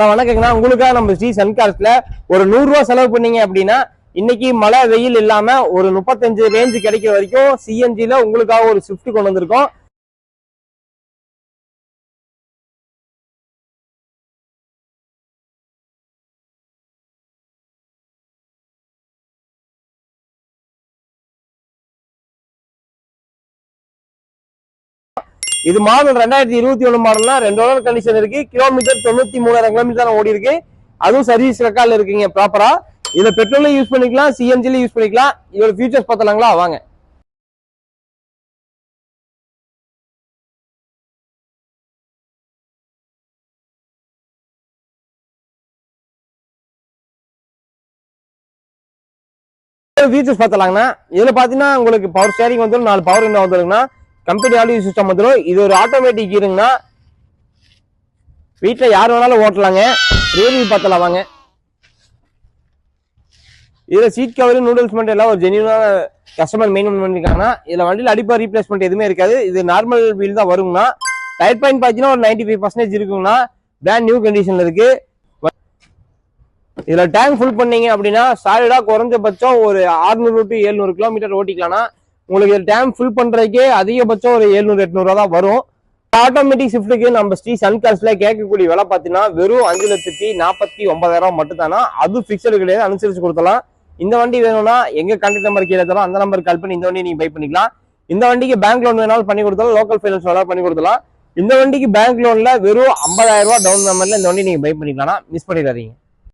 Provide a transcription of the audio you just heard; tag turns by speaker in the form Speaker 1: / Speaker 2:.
Speaker 1: வணக்கங்கண்ணா. உங்களுக்காக நம்ம ஸ்ரீ சன்கார்ஸ்ல ஒரு 100 ரூபா செலவு பண்ணீங்க அப்படின்னா இன்னைக்கு மழை வெயில் இல்லாம ஒரு 35 ரேஞ்சு கிடைக்கிற வரைக்கும் சிஎன்ஜில உங்களுக்காக ஒரு ஸ்விஃப்ட் கொண்டு வந்திருக்கோம். இது மாடல் 2021 மாடல்னா 2 ஓனர் கண்டிஷன் இருக்கு. கிலோமீட்டர் 93,000 கிலோமீட்டர் ஓடி இருக்கு. அதுவும் சர்வீஸ் ரெக்கார்ட்ல இருக்குங்க ப்ராப்பரா. இதுல பெட்ரோலும் யூஸ் பண்ணிக்கலாம், சிஎன்ஜில யூஸ் பண்ணிக்கலாம். இதோட ஃபியூச்சர்ஸ் பார்த்தலாங்களா வாங்க. ஃபீச்சர்ஸ் பார்த்தலாங்கண்ணா. இதுல பாத்தீங்கன்னா உங்களுக்கு பவர் ஸ்டேரிங் வந்துடும், 4 பவர் விண்டோ வந்துருங்கண்ணா. கம்பெனி ஆடியோ சிஸ்டம் வந்துடும். இது ஒரு ஆட்டோமேட்டிக் இருங்கண்ணா. வீட்டில் யார் வேணாலும் ஓட்டலாங்க. ரிவ்யூ பார்த்தலாம் வாங்க. இதுல சீட் கவர் நூடுல்ஸ்மெண்ட் எல்லாம் ஒரு ஜென்யூனான கஸ்டமர் மெயின்டைன் பண்ணிருக்காங்கன்னா. இதுல வண்டியில் அடிப்பா ரீப்ளேஸ்மெண்ட் எதுவுமே இருக்காது. இது நார்மல் வீல் தான் வருங்கண்ணா. டயர் பாயிண்ட் பார்த்தீங்கன்னா ஒரு 95% இருக்குங்கண்ணா. பிராண்ட் நியூ கண்டிஷன்ல இருக்கு. இதுல டேங்க் ஃபுல் பண்ணீங்க அப்படின்னா சாலிடா குறைஞ்சபட்சம் ஒரு 600 to 700 கிலோமீட்டர் ஓட்டிக்கலாம்னா. உங்களுக்கு டேங்க் ஃபுல் பண்றதுக்கே அதிகபட்சம் ஒரு 700-800 தான் வரும். ஆட்டோமேட்டிக் ஸ்விஃப்ட்டுக்கு நம்ம ஸ்ரீ சன்கார்ஸ்ல கேட்கக்கூடிய விலை பார்த்தீங்கன்னா வெறும் 5,49,000 மட்டும் தானா. அது பிக்சடு கிடையாது, அனுசரிச்சு கொடுத்தலாம். இந்த வண்டி வேணும்னா எங்க கான்டாக்ட் நம்பர் கீழே தரோம், அந்த நம்பர் கால் பண்ணி இந்த வண்டி நீங்க பை பண்ணிக்கலாம். இந்த வண்டிக்கு பேங்க் லோன் வேணாலும் பண்ணி கொடுத்தாலும், லோக்கல் ஃபைனான்ஸ் வேணாலும் பண்ணி கொடுத்தலாம். இந்த வண்டிக்கு பேங்க் லோன்ல வெறும் 50,000 ரூபாய் டவுன் பேமெண்ட்ல இந்த வண்டி நீங்க பை பண்ணிக்கலாம். மிஸ் பண்ணிடாதீங்க.